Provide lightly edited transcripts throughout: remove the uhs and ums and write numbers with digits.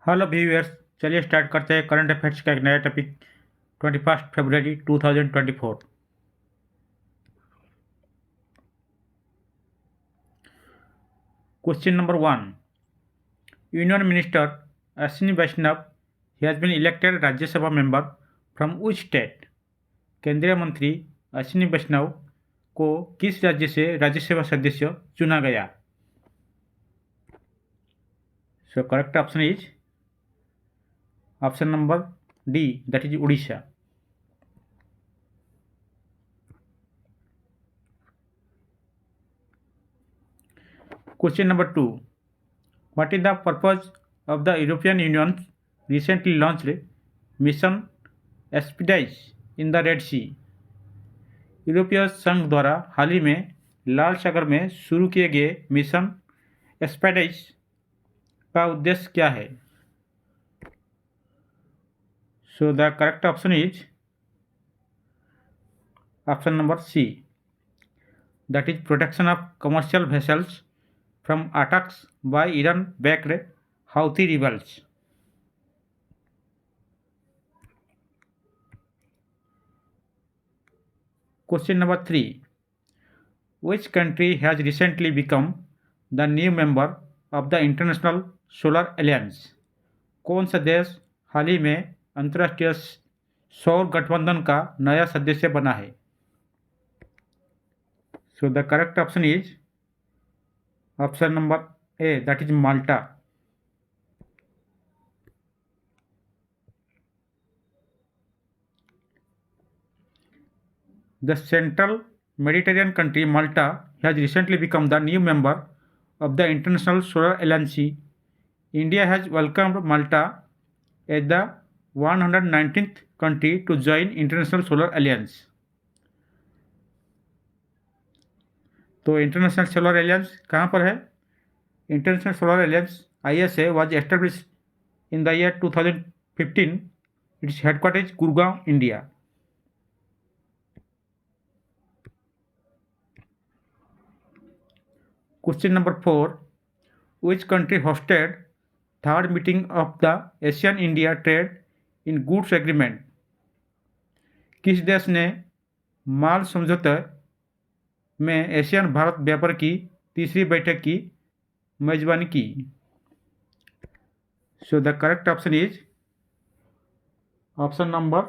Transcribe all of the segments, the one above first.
Hello viewers. चलिए start करते हैं करंट अफेयर्स का एक नया टॉपिक 21 फरवरी 2024। Question number 1। Union minister Ashwini Vaishnaw has been elected Rajya Sabha member from which state. केंद्रीय मंत्री अश्विनी वैष्णव को किस राज्य से राज्यसभा सदस्य चुना गया? सो correct option is option number D, that is Orissa. Question number 2. What is the purpose of the European Union's recently launched mission Aspides in the Red Sea? यूरोपीय संघ द्वारा हाल ही में लाल सागर में शुरू किए गए मिशन एस्पेडाइस का उद्देश्य क्या है? So the correct option is option number C, that is protection of commercial vessels from attacks by Iran-backed Houthi rebels. Question number 3. Which country has recently become the new member of the International Solar Alliance? कौन सा देश हाल ही में अंतर्राष्ट्रीय सौर गठबंधन का नया सदस्य बना है? So the correct option is option number A, that is Malta. The Central Mediterranean country Malta has recently become the new member of the International Solar Alliance. India has welcomed Malta as the 119th country to join International Solar Alliance. तो international solar aliens कहाँ पर है? International solar aliens ISA was established in the year 2015. Its headquarters is Gurgaon, India. Question number 4. Which country hosted third meeting of the ASEAN-India Trade in Goods Agreement? किस देश ने माल समझौते में Asian Bharat व्यापार की तीसरी बैठक की मेजबानी की? So the correct option is option number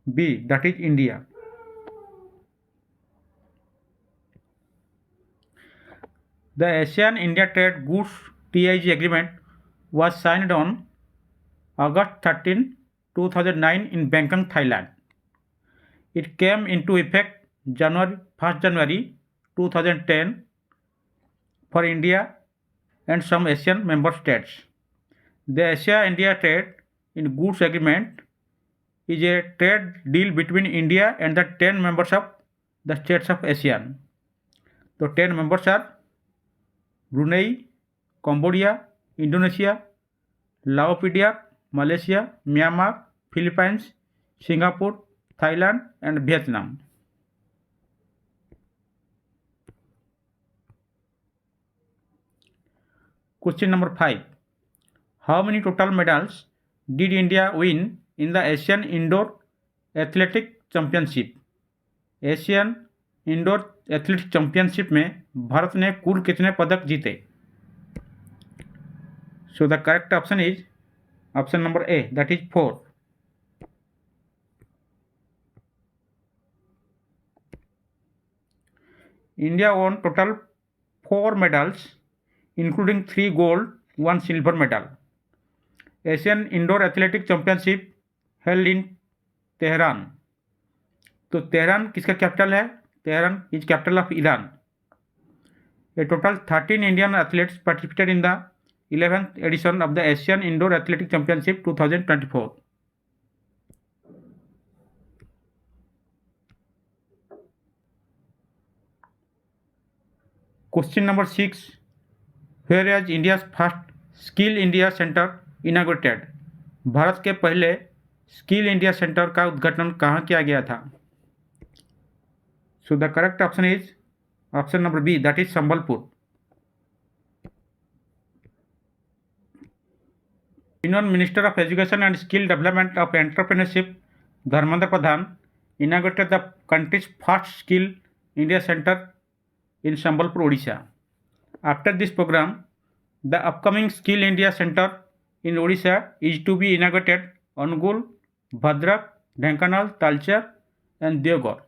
B, that is India. The ASEAN India Trade Goods TIG agreement was signed on August 13, 2009 in Bangkok, Thailand. It came into effect January 2010 for India and some Asian member states. The Asia-India Trade in Goods Agreement is a trade deal between India and the 10 members of the states of ASEAN. The 10 members are Brunei, Cambodia, Indonesia, Lao PDR, Malaysia, Myanmar, Philippines, Singapore, Thailand and Vietnam. Question number 5. How many total medals did India win in the Asian Indoor Athletic Championship? Asian indoor athletics championship में भारत ने कुल कितने पदक जीते? सो the correct option is option number A, that is 4. India won total 4 medals including 3 gold, 1 silver medal. Asian indoor athletic championship held in Tehran. तो Tehran किसका capital है? Tehran is capital of Iran. A total 13 Indian athletes participated in the 11th edition of the Asian Indoor Athletic Championship 2024. Question number 6. Where is India's first Skill India Center inaugurated? Bharat के पहले skill India centre का उद्घाटन कहाँ किया गया था? So the correct option is option number B, that is Sambalpur. Union Minister of Education and Skill Development of Entrepreneurship, Dharmendra Pradhan, inaugurated the country's first Skill India Center in Sambalpur, Odisha. After this program, the upcoming Skill India Center in Odisha is to be inaugurated Angul, Bhadrak, Dhenkanal, Talcher, and Deoghar.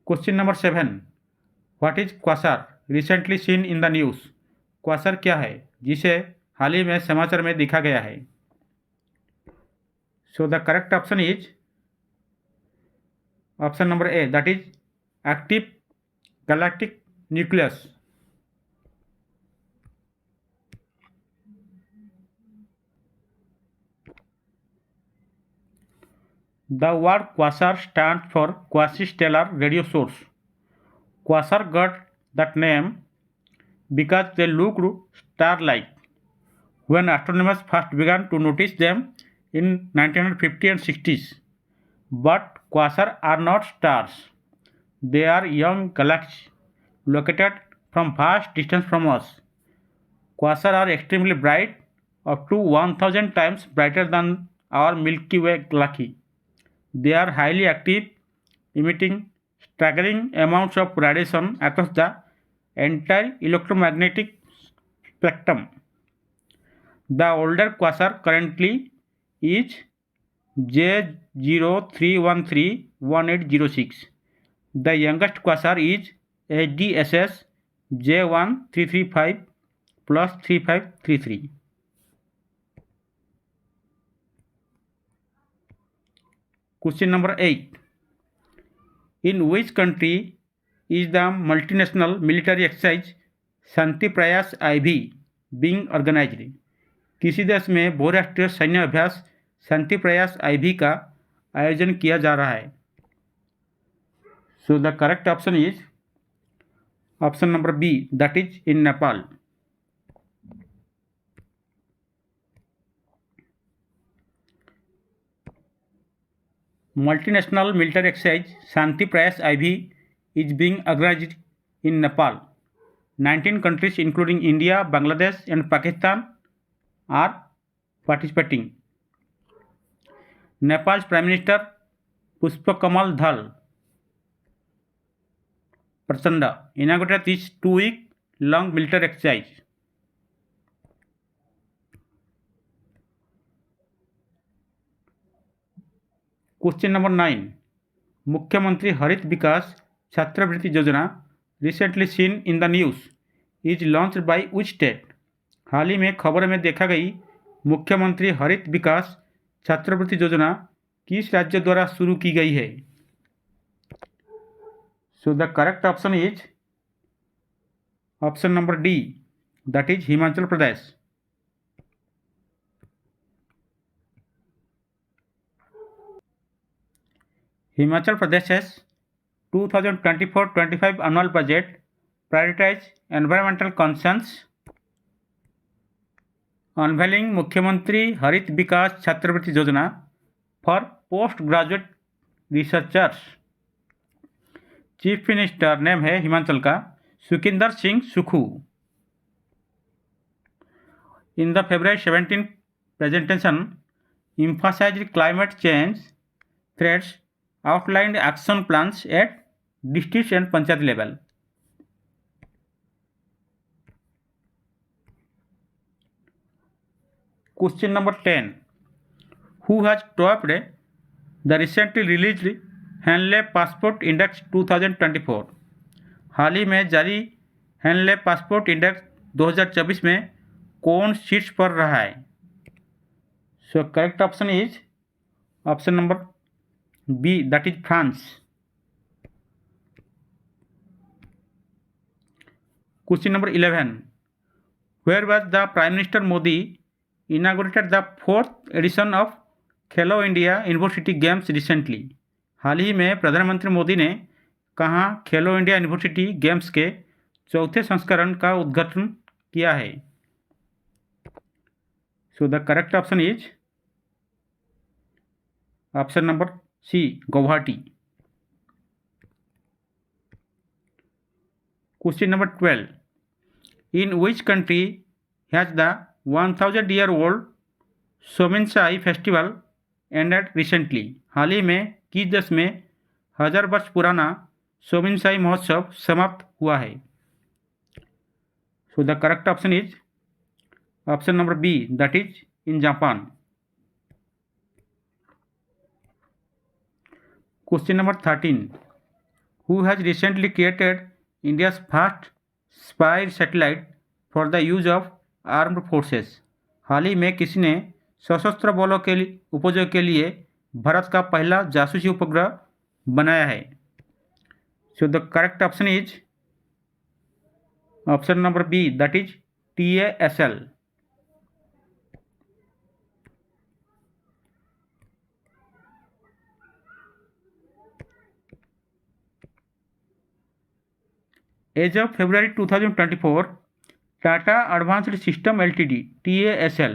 Question number 7. What is Quasar? Recently seen in the news. Quasar क्या है जिसे हाल ही में समाचार में देखा गया है? So the correct option is option number A, that is active galactic nucleus. The word quasar stands for quasi-stellar radio source. Quasar got that name because they looked star-like when astronomers first began to notice them in 1950 and 60s. But quasars are not stars. They are young galaxies located from vast distance from us. Quasars are extremely bright, up to 1000 times brighter than our Milky Way galaxy. They are highly active, emitting staggering amounts of radiation across the entire electromagnetic spectrum. The older quasar currently is J03131806. The youngest quasar is HDSS J1335 plus 3533. Question number 8. In which country is the multinational military exercise शांति प्रयास IV being organized? किसी देश में बहुराष्ट्रीय सैन्य अभ्यास शांति प्रयास IV का आयोजन किया जा रहा है? So the correct option is option number B, that is in Nepal. Multinational military exercise Shanti Prayas IV is being organized in Nepal. 19 countries including India, Bangladesh and Pakistan are participating. Nepal's Prime Minister Pushpakamal Dhal Prachanda inaugurated this 2-week long military exercise. Question number 9. Mukhyamantri Harit Vikas Chhatravritti Yojana, recently seen in the news, is launched by which state? हाल ही में खबर में देखा गई मुख्यमंत्री हरित विकास छात्रवृत्ति योजना किस राज्य द्वारा शुरू की गई है? So the correct option is option number D, that is Himachal Pradesh. Himachal Pradesh's 2024-25 annual budget prioritizes environmental concerns, unveiling Mukhyamantri Harit Vikas Chhatravritti Yojana for postgraduate researchers. Chief minister name है हिमाचल का सुखिंदर सिंह सुखू. In the February 17 presentation, emphasized climate change threats, outlined action plans at district and panchayat level. Question number 10. Who has topped the recently released handle passport index 2024? हाल ही में जारी handle passport index 2024 में कौन शीर्ष पर रहा है? So correct option is option number B, that is France. Question number 11. Where was the prime minister Modi inaugurated the 4th edition of Khelo India university games recently? हाल ही में प्रधानमंत्री मोदी ने कहाँ खेलो इंडिया यूनिवर्सिटी गेम्स के 4थे संस्करण का उद्घाटन किया है? So the correct option is option number C, Guwahati. Question number 12. In which country has the 1000-year-old Sominsai festival ended recently? हाल ही में किस देश में 1000 वर्ष पुराना सोमिनसाई महोत्सव समाप्त हुआ है? So the correct option is option number B, that is in Japan. Question number 13. Who has recently created India's first spy satellite for the use of armed forces? हाल ही में किसने सशस्त्र बलों के उपयोग के लिए भारत का पहला जासूसी उपग्रह बनाया है? So the correct option is option number B, that is TASL. As of February 2024, Tata Advanced System Ltd (TASL)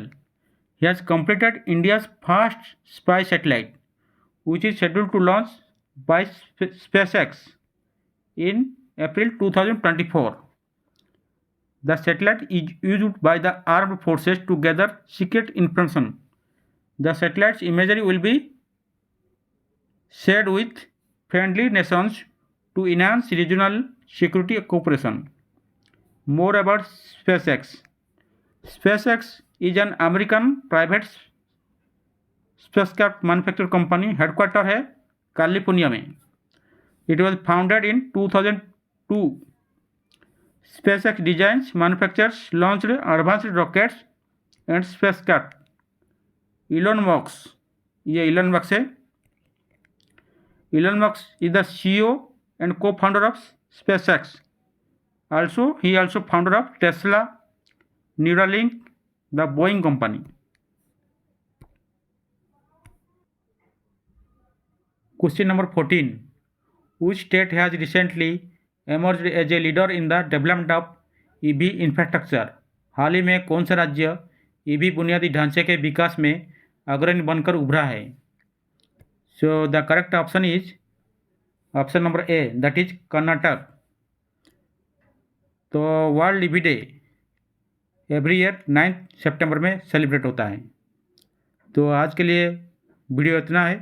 has completed India's first spy satellite, which is scheduled to launch by SpaceX in April 2024. The satellite is used by the armed forces to gather secret information. The satellite's imagery will be shared with friendly nations to enhance regional security cooperation. More about SpaceX. SpaceX is an American private spacecraft manufacturing company. Headquarter है California में. It was founded in 2002. SpaceX designs, manufactures, launched advanced rockets and spacecraft. Elon Musk, ये Elon Musk है. Elon Musk is the CEO and co-founder of SpaceX. He also founder of Tesla, Neuralink, the Boeing company. Question number 14. Which state has recently emerged as a leader in the development of EV infrastructure? हाल ही में कौन सा राज्य EV बुनियादी ढांचे के विकास में अग्रणी बनकर उभरा है? So the correct option is option number A, that is Karnataka. तो world EV day every year 9 सितंबर में सेलिब्रेट होता है. तो आज के लिए वीडियो इतना है.